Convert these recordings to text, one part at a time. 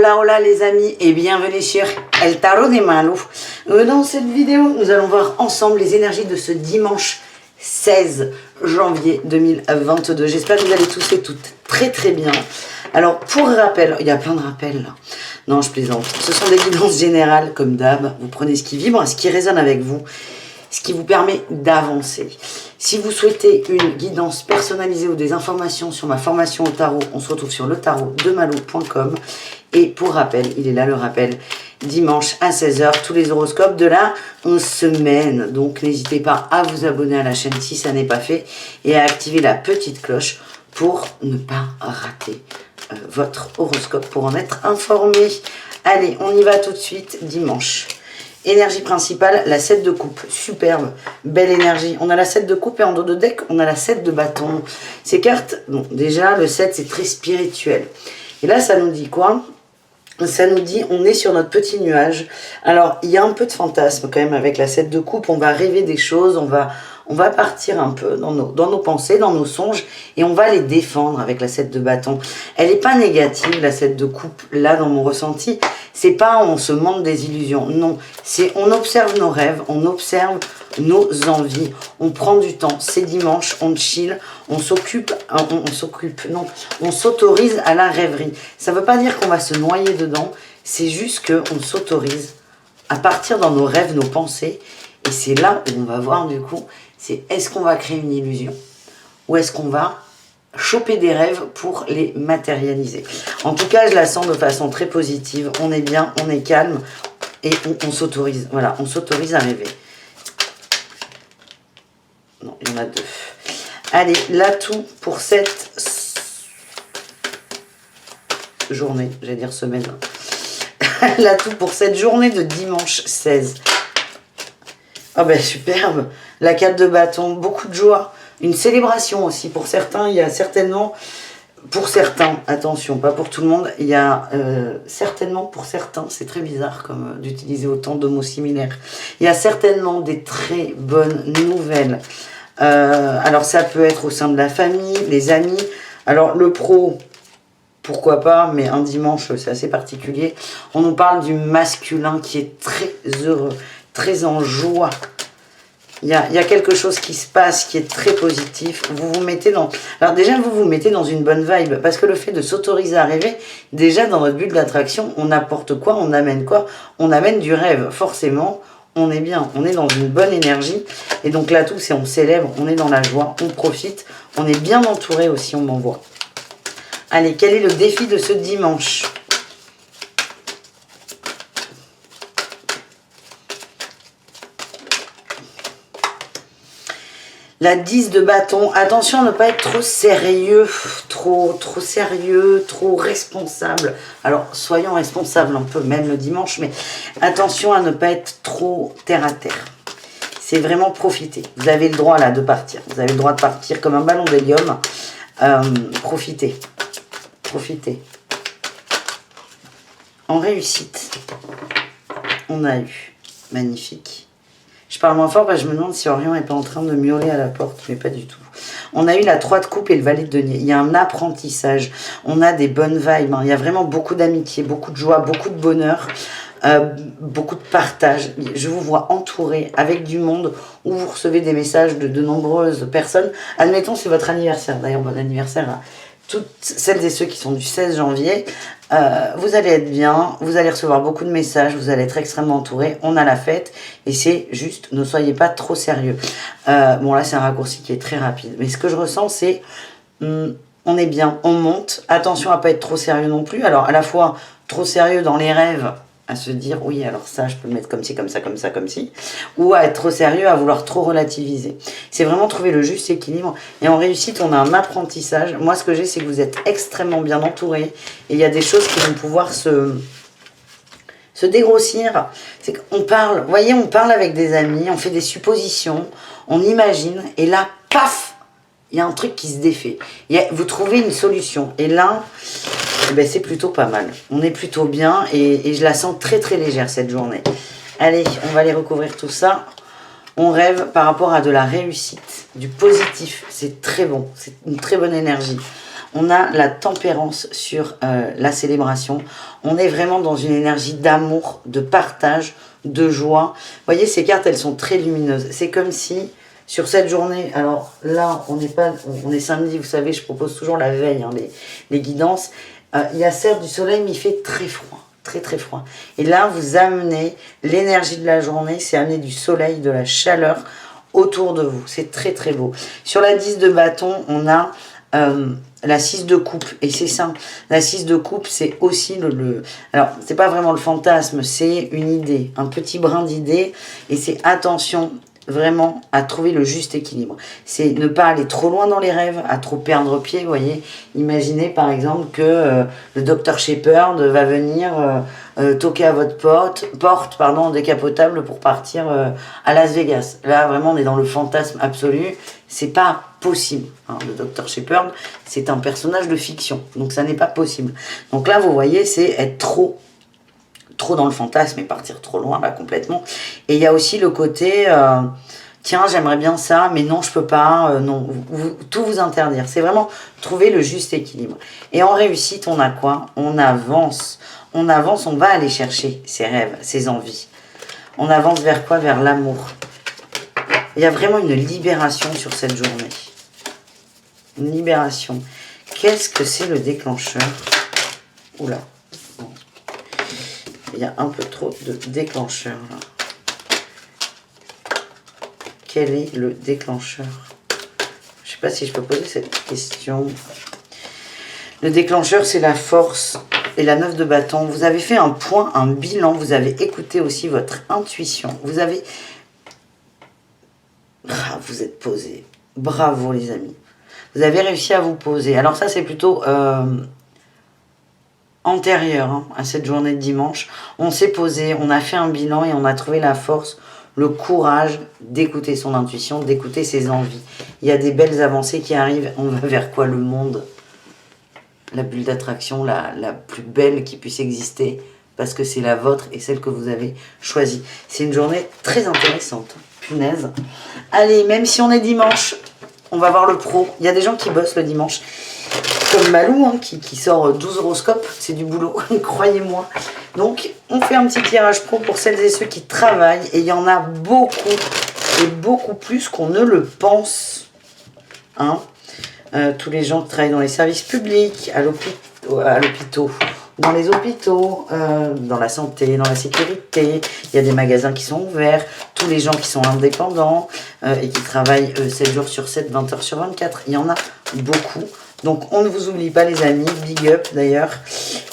Hola, hola les amis et bienvenue sur El Tarot de Malu. Dans cette vidéo, nous allons voir ensemble les énergies de ce dimanche 16 janvier 2022. J'espère que vous allez tous et toutes très bien. Alors pour rappel, il y a plein de rappels là. Non, je plaisante. Ce sont des guidances générales comme d'hab. Vous prenez ce qui vibre, ce qui résonne avec vous, ce qui vous permet d'avancer. Si vous souhaitez une guidance personnalisée ou des informations sur ma formation au tarot, on se retrouve sur letarotdemalu.com. Et pour rappel, il est là le rappel, dimanche à 16 h, tous les horoscopes de la semaine. Donc n'hésitez pas à vous abonner à la chaîne si ça n'est pas fait et à activer la petite cloche pour ne pas rater votre horoscope, pour en être informé. Allez, on y va tout de suite, dimanche. Énergie principale, la 7 de coupe, superbe, belle énergie. On a la 7 de coupe et en dos de deck, on a la 7 de bâton. Ces cartes, bon, déjà, le 7, c'est très spirituel. Et là, ça nous dit quoi? Ça nous dit, on est sur notre petit nuage. Alors, il y a un peu de fantasme quand même avec la 7 de coupe. On va rêver des choses, on va partir un peu dans nos pensées, dans nos songes, et on va les défendre avec la 7 de bâton. Elle n'est pas négative, la 7 de coupe, là, dans mon ressenti. C'est pas on se montre des illusions, non. C'est on observe nos rêves, on observe nos envies. On prend du temps, c'est dimanche, on chill, on s'autorise à la rêverie. Ça veut pas dire qu'on va se noyer dedans, c'est juste qu'on s'autorise à partir dans nos rêves, nos pensées. Et c'est là où on va voir du coup, c'est est-ce qu'on va créer une illusion ou est-ce qu'on va choper des rêves pour les matérialiser. En tout cas, je la sens de façon très positive. On est bien, on est calme et on s'autorise. Voilà, on s'autorise à rêver. Non, il y en a deux. Allez, l'atout pour cette journée, j'allais dire semaine. L'atout pour cette journée de dimanche 16. Ah ben superbe, la 4 de bâton, beaucoup de joie, une célébration aussi. Pour certains, il y a certainement, pour certains, attention, pas pour tout le monde, il y a certainement pour certains, c'est très bizarre comme d'utiliser autant de mots similaires, il y a certainement des très bonnes nouvelles. Alors ça peut être au sein de la famille, les amis, alors le pro, pourquoi pas, mais un dimanche, c'est assez particulier. On nous parle du masculin qui est très heureux, très en joie. Il y a quelque chose qui se passe qui est très positif. Vous vous mettez dans... Alors déjà, vous vous mettez dans une bonne vibe. Parce que le fait de s'autoriser à rêver, déjà dans notre but d'attraction, on apporte quoi? On amène quoi? On amène du rêve. Forcément, on est bien. On est dans une bonne énergie. Et donc là, tout, c'est on célèbre, on est dans la joie, on profite. On est bien entouré aussi, on m'envoie. Allez, quel est le défi de ce dimanche? La 10 de bâton, attention à ne pas être trop sérieux, trop sérieux, trop responsable. Alors, soyons responsables un peu, même le dimanche, mais attention à ne pas être trop terre à terre. C'est vraiment profiter. Vous avez le droit là de partir. Vous avez le droit de partir comme un ballon d'hélium. Profitez. Profitez. En réussite, on a eu, magnifique. Je parle moins fort parce que je me demande si Orion n'est pas en train de miauler à la porte, mais pas du tout. On a eu la 3 de coupe et le valet de denier. Il y a un apprentissage, on a des bonnes vibes, hein. Il y a vraiment beaucoup d'amitié, beaucoup de joie, beaucoup de bonheur, beaucoup de partage. Je vous vois entouré avec du monde où vous recevez des messages de nombreuses personnes. Admettons, c'est votre anniversaire. D'ailleurs, bon anniversaire à toutes celles et ceux qui sont du 16 janvier. Vous allez être bien, vous allez recevoir beaucoup de messages, vous allez être extrêmement entouré. On a la fête et c'est juste, ne soyez pas trop sérieux. Bon là c'est un raccourci qui est très rapide, mais ce que je ressens c'est, on est bien, on monte, attention à pas être trop sérieux non plus. Alors à la fois trop sérieux dans les rêves, à se dire oui alors ça je peux le mettre comme ci, comme ça, comme ça, comme ci, ou à être trop sérieux, à vouloir trop relativiser. C'est vraiment trouver le juste équilibre. Et en réussite on a un apprentissage. Moi ce que j'ai c'est que vous êtes extrêmement bien entouré et il y a des choses qui vont pouvoir se dégrossir. C'est qu'on parle, vous voyez, on parle avec des amis, on fait des suppositions, on imagine et là paf, il y a un truc qui se défait. Vous trouvez une solution et là eh ben, c'est plutôt pas mal. On est plutôt bien et je la sens très légère cette journée. Allez, on va aller recouvrir tout ça. On rêve par rapport à de la réussite, du positif. C'est très bon, c'est une très bonne énergie. On a la tempérance sur la célébration. On est vraiment dans une énergie d'amour, de partage, de joie. Vous voyez, ces cartes, elles sont très lumineuses. C'est comme si, sur cette journée, alors là, on est samedi, vous savez, je propose toujours la veille, hein, les guidances. Il y a certes du soleil, mais il fait très froid. Très très froid. Et là, vous amenez l'énergie de la journée, c'est amener du soleil, de la chaleur autour de vous. C'est très très beau. Sur la 10 de bâton, on a la 6 de coupe. Et c'est ça. La 6 de coupe, c'est aussi alors, c'est pas vraiment le fantasme, c'est une idée. Un petit brin d'idée. Et c'est attention vraiment à trouver le juste équilibre. C'est ne pas aller trop loin dans les rêves, à trop perdre pied, vous voyez. Imaginez par exemple que le docteur Shepard va venir toquer à votre porte en décapotable pour partir à Las Vegas. Là, vraiment, on est dans le fantasme absolu. C'est pas possible. Hein. Le docteur Shepard, c'est un personnage de fiction. Donc, ça n'est pas possible. Donc là, vous voyez, c'est être trop dans le fantasme et partir trop loin là complètement. Et il y a aussi le côté tiens, j'aimerais bien ça, mais non, je peux pas, non, tout vous interdire. C'est vraiment trouver le juste équilibre. Et en réussite, on a quoi? On avance, on va aller chercher ses rêves, ses envies. On avance vers quoi? Vers l'amour. Il y a vraiment une libération sur cette journée. Une libération. Qu'est-ce que c'est le déclencheur? Oula. Il y a un peu trop de déclencheurs là. Quel est le déclencheur? Je ne sais pas si je peux poser cette question. Le déclencheur, c'est la force et la 9 de bâton. Vous avez fait un point, un bilan. Vous avez écouté aussi votre intuition. Vous avez... Ah, vous êtes posé. Bravo les amis. Vous avez réussi à vous poser. Alors ça, c'est plutôt... antérieur hein, à cette journée de dimanche, on s'est posé, on a fait un bilan et on a trouvé la force, le courage d'écouter son intuition, d'écouter ses envies. Il y a des belles avancées qui arrivent. On va vers quoi? Le monde, la bulle d'attraction, la plus belle qui puisse exister, parce que c'est la vôtre et celle que vous avez choisie. C'est une journée très intéressante. Punaise. Allez, même si on est dimanche, on va voir le pro. Il y a des gens qui bossent le dimanche. Comme Malou, hein, qui sort 12 horoscopes, c'est du boulot, croyez-moi. Donc, on fait un petit tirage pro pour celles et ceux qui travaillent. Et il y en a beaucoup, et beaucoup plus qu'on ne le pense. Hein. Tous les gens qui travaillent dans les services publics, à l'hôpital, dans les hôpitaux, dans la santé, dans la sécurité. Il y a des magasins qui sont ouverts. Tous les gens qui sont indépendants et qui travaillent 7 jours sur 7, 20 heures sur 24. Il y en a beaucoup. Donc, on ne vous oublie pas, les amis. Big up, d'ailleurs.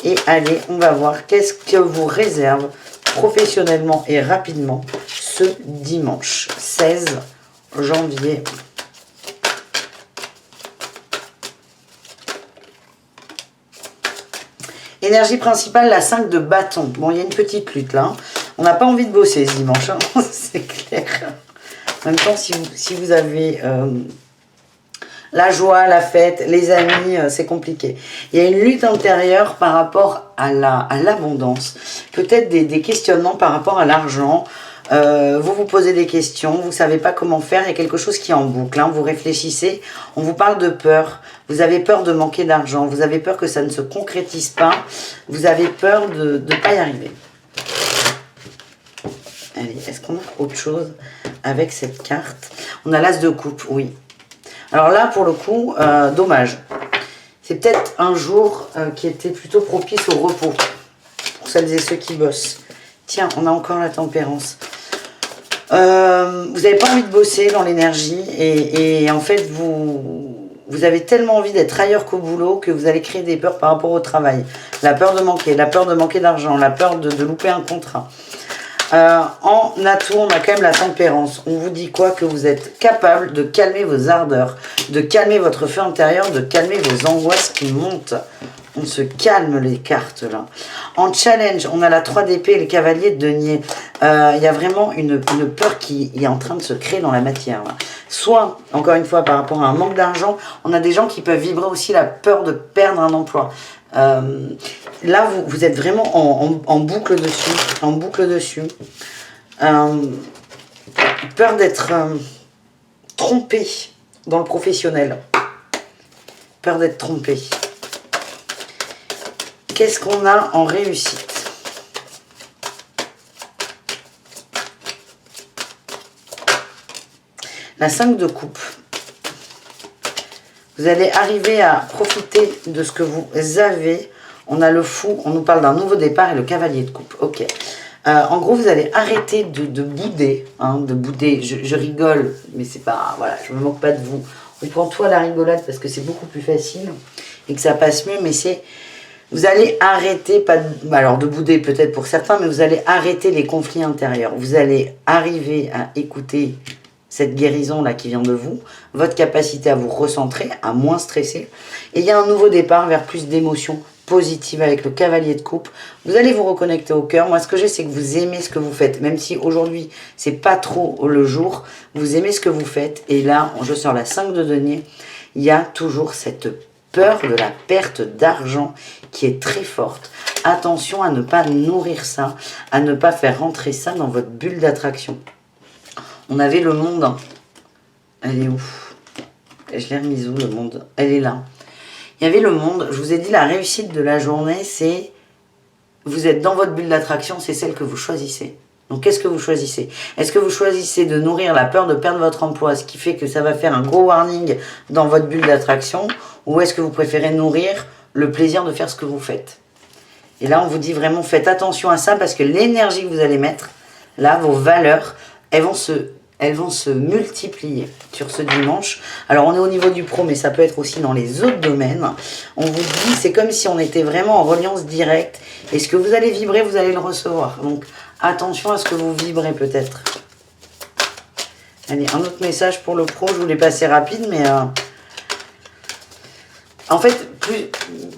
Et allez, on va voir qu'est-ce que vous réserve professionnellement et rapidement ce dimanche 16 janvier. Énergie principale, la 5 de bâton. Bon, il y a une petite lutte, là. On n'a pas envie de bosser ce dimanche, hein. C'est clair. En même temps, si vous avez... la joie, la fête, les amis, c'est compliqué. Il y a une lutte intérieure par rapport à l'abondance. Peut-être des questionnements par rapport à l'argent. Vous vous posez des questions, vous ne savez pas comment faire. Il y a quelque chose qui est en boucle. Hein, vous réfléchissez, on vous parle de peur. Vous avez peur de manquer d'argent. Vous avez peur que ça ne se concrétise pas. Vous avez peur de ne pas y arriver. Allez, est-ce qu'on a autre chose avec cette carte? On a l'as de coupe, oui. Alors là, pour le coup, dommage. C'est peut-être un jour qui était plutôt propice au repos. Pour celles et ceux qui bossent. Tiens, on a encore la tempérance. Vous n'avez pas envie de bosser dans l'énergie. Et en fait, vous avez tellement envie d'être ailleurs qu'au boulot que vous allez créer des peurs par rapport au travail. La peur de manquer d'argent, la peur de louper un contrat. En atout, on a quand même la tempérance. On vous dit quoi? Que vous êtes capable de calmer vos ardeurs, de calmer votre feu intérieur, de calmer vos angoisses qui montent. On se calme les cartes là. En challenge, on a la 3 d'épée et le cavalier de denier. Il y a vraiment une peur qui est en train de se créer dans la matière. Là. Soit, encore une fois, par rapport à un manque d'argent, on a des gens qui peuvent vibrer aussi la peur de perdre un emploi. Là, vous êtes vraiment en boucle dessus. En boucle dessus. Peur d'être trompé dans le professionnel. peur d'être trompé. Qu'est-ce qu'on a en réussite? La 5 de coupe. Vous allez arriver à profiter de ce que vous avez. On a le fou, on nous parle d'un nouveau départ et le cavalier de coupe. Ok. En gros, vous allez arrêter de bouder. Hein, de bouder. Je rigole, mais c'est pas... Voilà, je me moque pas de vous. On prend tout à la rigolade parce que c'est beaucoup plus facile et que ça passe mieux. Mais c'est... Vous allez arrêter, pas de, alors de bouder peut-être pour certains, mais vous allez arrêter les conflits intérieurs. Vous allez arriver à écouter cette guérison-là qui vient de vous, votre capacité à vous recentrer, à moins stresser. Et il y a un nouveau départ vers plus d'émotions positives avec le cavalier de coupe. Vous allez vous reconnecter au cœur. Moi, ce que j'ai, c'est que vous aimez ce que vous faites. Même si aujourd'hui, c'est pas trop le jour, vous aimez ce que vous faites. Et là, je sors la 5 de denier. Il y a toujours cette peur de la perte d'argent qui est très forte. Attention à ne pas nourrir ça, à ne pas faire rentrer ça dans votre bulle d'attraction. On avait le monde. Elle est où? Je l'ai remise où, le monde? Elle est là. Il y avait le monde. Je vous ai dit, la réussite de la journée, c'est... Vous êtes dans votre bulle d'attraction, c'est celle que vous choisissez. Donc, qu'est-ce que vous choisissez? Est-ce que vous choisissez de nourrir la peur de perdre votre emploi, ce qui fait que ça va faire un gros warning dans votre bulle d'attraction? Ou est-ce que vous préférez nourrir le plaisir de faire ce que vous faites? Et là, on vous dit vraiment, faites attention à ça, parce que l'énergie que vous allez mettre, là, vos valeurs, elles vont se multiplier sur ce dimanche. Alors, on est au niveau du pro, mais ça peut être aussi dans les autres domaines. On vous dit, c'est comme si on était vraiment en reliance directe. Et ce que vous allez vibrer, vous allez le recevoir. Donc, attention à ce que vous vibrez peut-être. Allez, un autre message pour le pro. Je voulais passer rapide, mais... En fait,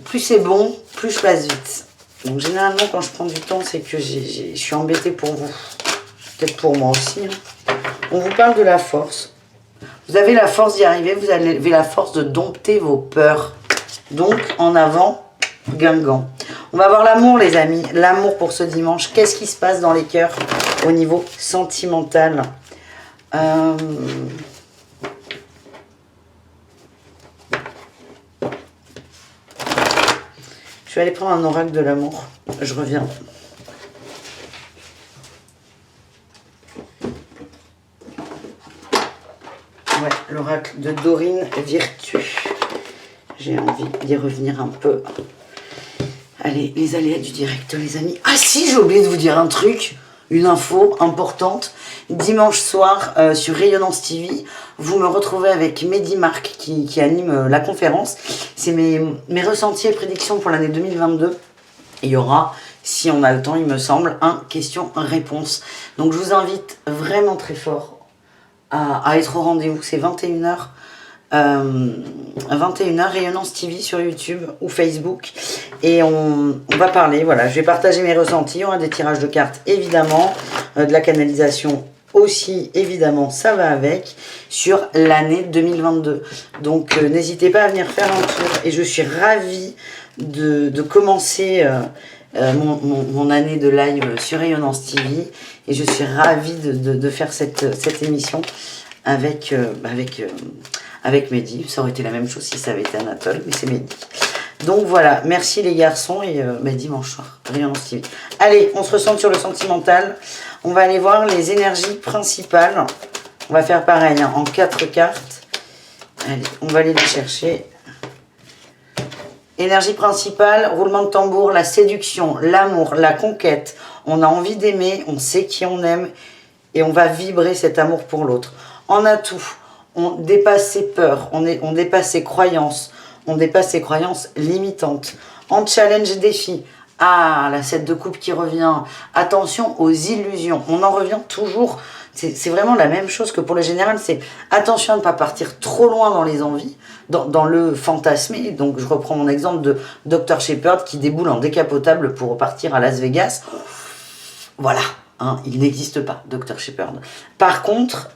plus c'est bon, plus je passe vite. Donc, généralement, quand je prends du temps, c'est que je suis embêtée pour vous. Peut-être pour moi aussi. Hein. On vous parle de la force. Vous avez la force d'y arriver. Vous avez la force de dompter vos peurs. Donc, en avant, Guingamp. On va voir l'amour, les amis. L'amour pour ce dimanche. Qu'est-ce qui se passe dans les cœurs au niveau sentimental? Je vais aller prendre un oracle de l'amour. Je reviens. Ouais, l'oracle de Dorine Virtue. J'ai envie d'y revenir un peu. Allez, les aléas du direct, les amis. Ah si, j'ai oublié de vous dire un truc. Une info importante. Dimanche soir, sur Rayonnance TV, vous me retrouvez avec Mehdi Marc qui anime la conférence. C'est mes ressentis et prédictions pour l'année 2022. Il y aura, si on a le temps, il me semble, un question-réponse. Donc je vous invite vraiment très fort à être au rendez-vous. C'est 21h. 21h, Rayonnance TV sur YouTube ou Facebook. Et on va parler, voilà, je vais partager mes ressentis. Il y aura des tirages de cartes, évidemment, de la canalisation aussi, évidemment, ça va avec, sur l'année 2022. Donc, n'hésitez pas à venir faire un tour. Et je suis ravie de commencer mon année de live sur Rayonnance TV. Et je suis ravie de faire cette émission avec Mehdi. Ça aurait été la même chose si ça avait été Anatole, mais c'est Mehdi. Donc voilà, merci les garçons et dimanche soir, Rayonnance TV. Allez, on se ressent sur le sentimental. On va aller voir les énergies principales. On va faire pareil, hein, en 4 cartes. Allez, on va aller les chercher. Énergie principale, roulement de tambour, la séduction, l'amour, la conquête. On a envie d'aimer, on sait qui on aime et on va vibrer cet amour pour l'autre. En atout, on dépasse ses peurs, on dépasse ses croyances, on dépasse ses croyances limitantes. En challenge et défi, ah, la 7 de coupe qui revient. Attention aux illusions, on en revient toujours. C'est vraiment la même chose que pour le général, c'est attention à ne pas partir trop loin dans les envies, dans le fantasmer. Donc je reprends mon exemple de Dr Shepard qui déboule en décapotable pour partir à Las Vegas. Voilà. Hein, il n'existe pas, Dr Shepard. Par contre,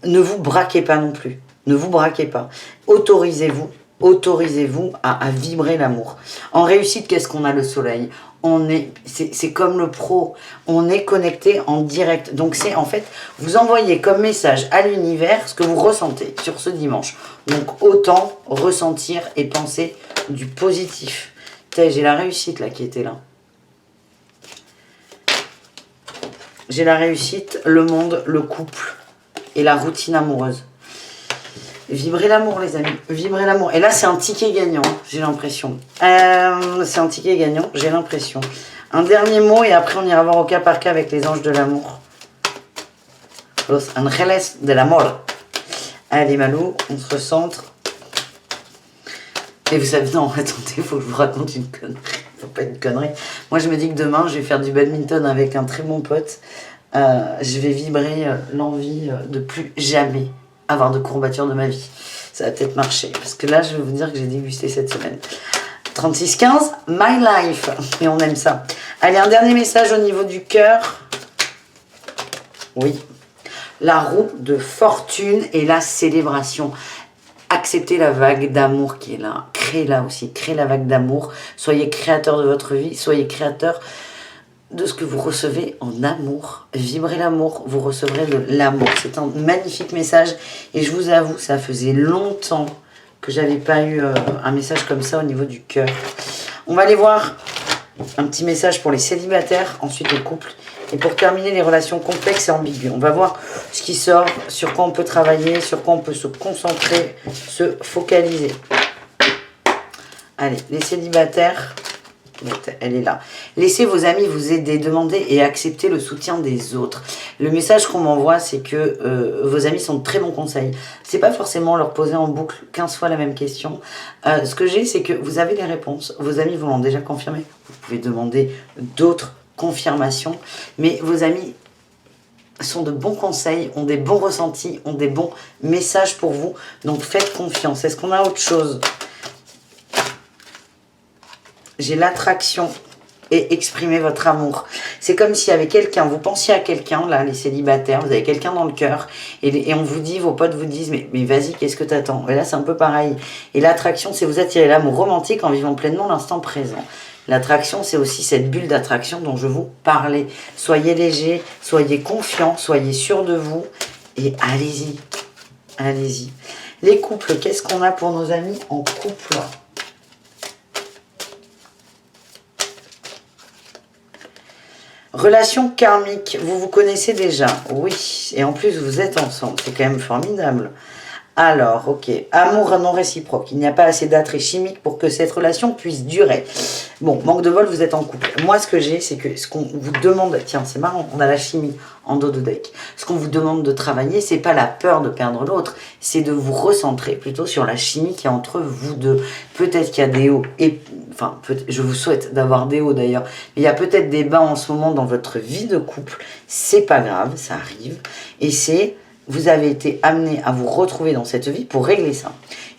ne vous braquez pas non plus. Ne vous braquez pas. Autorisez-vous à vibrer l'amour. En réussite, qu'est-ce qu'on a? Le soleil. c'est comme le pro, on est connecté en direct. Donc c'est en fait, vous envoyez comme message à l'univers ce que vous ressentez sur ce dimanche. Donc autant ressentir et penser du positif. J'ai la réussite là qui était là. J'ai la réussite, le monde, le couple et la routine amoureuse. Vibrez l'amour, les amis. Vibrez l'amour. Et là, c'est un ticket gagnant, j'ai l'impression. C'est un ticket gagnant, j'ai l'impression. Un dernier mot et après, on ira voir au cas par cas avec les anges de l'amour. Los Angeles de l'Amor. Allez, Malou, on se recentre. Et vous savez, non, attendez, il faut que je vous raconte une connerie. Faut pas une connerie. Moi, je me dis que demain, je vais faire du badminton avec un très bon pote. Je vais vibrer l'envie de plus jamais avoir de courbatures de ma vie. Ça va peut-être marcher. Parce que là, je vais vous dire que j'ai dégusté cette semaine. 36-15, My Life. Et on aime ça. Allez, un dernier message au niveau du cœur. Oui. La roue de fortune et la célébration. Acceptez la vague d'amour qui est là. Créez-la aussi. Créez la vague d'amour. Soyez créateur de votre vie. Soyez créateur de ce que vous recevez en amour. Vibrez l'amour, vous recevrez de l'amour. C'est un magnifique message et je vous avoue, ça faisait longtemps que j'avais pas eu un message comme ça au niveau du cœur. On va aller voir un petit message pour les célibataires, ensuite les couples et pour terminer les relations complexes et ambiguës. On va voir ce qui sort, sur quoi on peut travailler, sur quoi on peut se concentrer, se focaliser. Allez, les célibataires... Elle est là. Laissez vos amis vous aider, demander et accepter le soutien des autres. Le message qu'on m'envoie, c'est que vos amis sont de très bons conseils. C'est pas forcément leur poser en boucle 15 fois la même question. Ce que j'ai, c'est que vous avez les réponses. Vos amis vous l'ont déjà confirmé. Vous pouvez demander d'autres confirmations. Mais vos amis sont de bons conseils, ont des bons ressentis, ont des bons messages pour vous. Donc faites confiance. Est-ce qu'on a autre chose ? J'ai l'attraction et exprimer votre amour. C'est comme s'il y avait quelqu'un, vous pensiez à quelqu'un, là, les célibataires, vous avez quelqu'un dans le cœur, et on vous dit, vos potes vous disent, mais vas-y, qu'est-ce que t'attends ? Et là, c'est un peu pareil. Et l'attraction, c'est vous attirer l'amour romantique en vivant pleinement l'instant présent. L'attraction, c'est aussi cette bulle d'attraction dont je vous parlais. Soyez léger, soyez confiant, soyez sûr de vous, et allez-y. Allez-y. Les couples, qu'est-ce qu'on a pour nos amis en couple ? Relation karmique, vous vous connaissez déjà, oui, et en plus vous êtes ensemble, c'est quand même formidable. Alors, ok, amour non réciproque, il n'y a pas assez d'attrait chimique pour que cette relation puisse durer. Bon, manque de bol, vous êtes en couple. Moi, ce que j'ai, c'est que ce qu'on vous demande, tiens, c'est marrant, on a la chimie en dos de deck. Ce qu'on vous demande de travailler, c'est pas la peur de perdre l'autre, c'est de vous recentrer plutôt sur la chimie qui est entre vous deux. Peut-être qu'il y a des hauts, et enfin, je vous souhaite d'avoir des hauts d'ailleurs, mais il y a peut-être des bas en ce moment dans votre vie de couple, c'est pas grave, ça arrive, et c'est... Vous avez été amené à vous retrouver dans cette vie pour régler ça.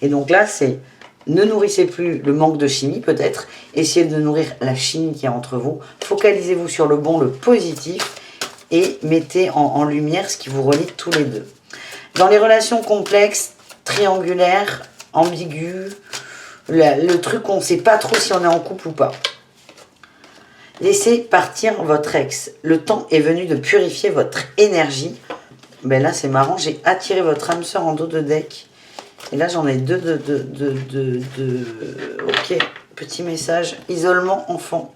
Et donc là, c'est ne nourrissez plus le manque de chimie peut-être. Essayez de nourrir la chimie qui est entre vous. Focalisez-vous sur le bon, le positif. Et mettez en lumière ce qui vous relie tous les deux. Dans les relations complexes, triangulaires, ambiguës, le truc on ne sait pas trop si on est en couple ou pas. Laissez partir votre ex. Le temps est venu de purifier votre énergie. Ben là, c'est marrant, j'ai attiré votre âme sœur en dos de deck. Et là, j'en ai deux de... Ok, petit message. Isolement enfant.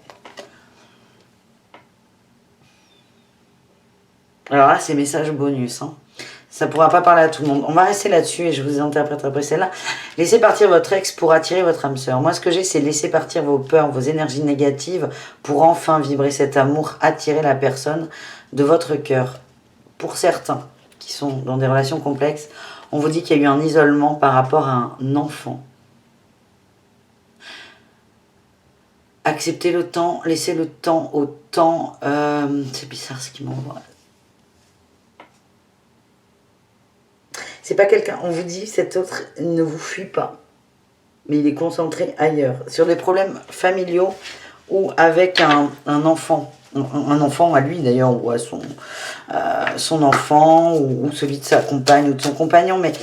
Alors là, c'est message bonus. Hein. Ça ne pourra pas parler à tout le monde. On va rester là-dessus et je vous interpréterai après celle-là. Laissez partir votre ex pour attirer votre âme sœur. Moi, ce que j'ai, c'est laisser partir vos peurs, vos énergies négatives pour enfin vibrer cet amour, attirer la personne de votre cœur. Pour certains qui sont dans des relations complexes, on vous dit qu'il y a eu un isolement par rapport à un enfant. Acceptez le temps, laissez le temps au temps. C'est bizarre ce qui m'envoie. C'est pas quelqu'un, on vous dit, cet autre ne vous fuit pas, mais il est concentré ailleurs, sur des problèmes familiaux ou avec un enfant. Un enfant à lui d'ailleurs, ou à son enfant, ou celui de sa compagne, ou de son compagnon, mais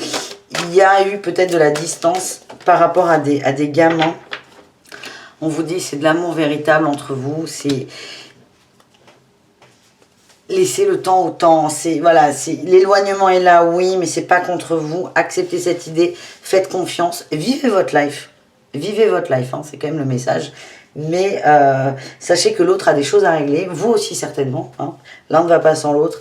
il y a eu peut-être de la distance par rapport à des gamins. On vous dit, c'est de l'amour véritable entre vous. C'est laissez le temps au temps. Voilà, l'éloignement est là, oui, mais c'est pas contre vous. Acceptez cette idée, faites confiance, vivez votre life. Vivez votre life, hein, c'est quand même le message. Mais sachez que l'autre a des choses à régler, vous aussi certainement, hein. L'un ne va pas sans l'autre.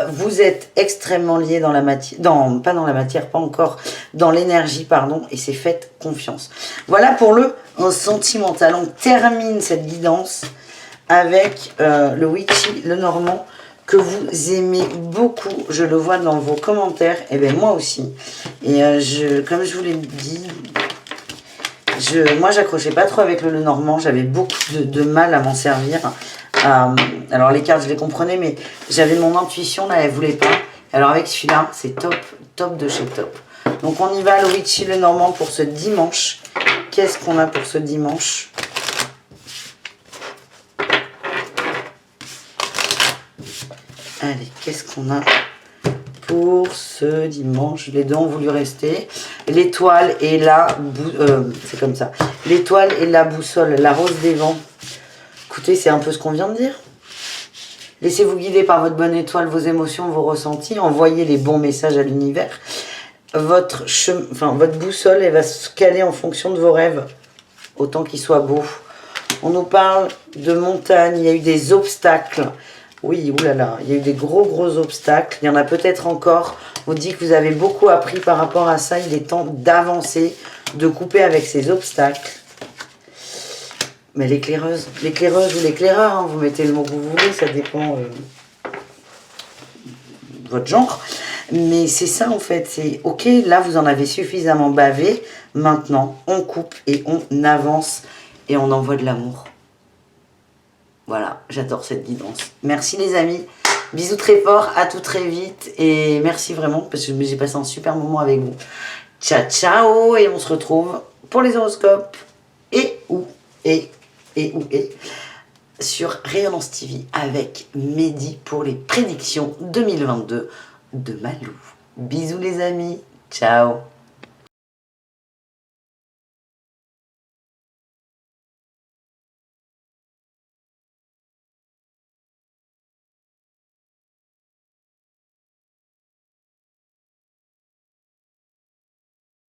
Vous êtes extrêmement liés dans la matière, pas dans la matière, pas encore, dans l'énergie, pardon, et c'est faites confiance. Voilà pour le sentimental. On termine cette guidance avec le witchy, le normand, que vous aimez beaucoup. Je le vois dans vos commentaires, et bien moi aussi. Et comme je vous l'ai dit, moi, j'accrochais pas trop avec le normand. J'avais beaucoup de mal à m'en servir. Alors, les cartes, je les comprenais, mais j'avais mon intuition, là, elle voulait pas. Alors, avec celui-là, c'est top, top de chez top. Donc, on y va, le witchy, le normand, pour ce dimanche. Qu'est-ce qu'on a pour ce dimanche? Allez, qu'est-ce qu'on a pour ce dimanche? Les deux ont voulu rester. L'étoile et la... c'est comme ça. L'étoile et la boussole, la rose des vents. Écoutez, c'est un peu ce qu'on vient de dire. Laissez-vous guider par votre bonne étoile, vos émotions, vos ressentis. Envoyez les bons messages à l'univers. Votre boussole, elle va se caler en fonction de vos rêves. Autant qu'ils soient beaux. On nous parle de montagne. Il y a eu des obstacles. Oui, oulala, il y a eu des gros obstacles. Il y en a peut-être encore. On vous dit que vous avez beaucoup appris par rapport à ça. Il est temps d'avancer, de couper avec ces obstacles. Mais l'éclaireuse ou l'éclaireur, hein, vous mettez le mot que vous voulez, ça dépend de votre genre. Mais c'est ça en fait, c'est ok, là vous en avez suffisamment bavé. Maintenant, on coupe et on avance et on envoie de l'amour. Voilà, j'adore cette guidance. Merci les amis. Bisous très forts, à tout très vite. Et merci vraiment parce que j'ai passé un super moment avec vous. Ciao, ciao. Et on se retrouve pour les horoscopes. Sur Rayonnance TV avec Mehdi pour les prédictions 2022 de Malou. Bisous les amis. Ciao.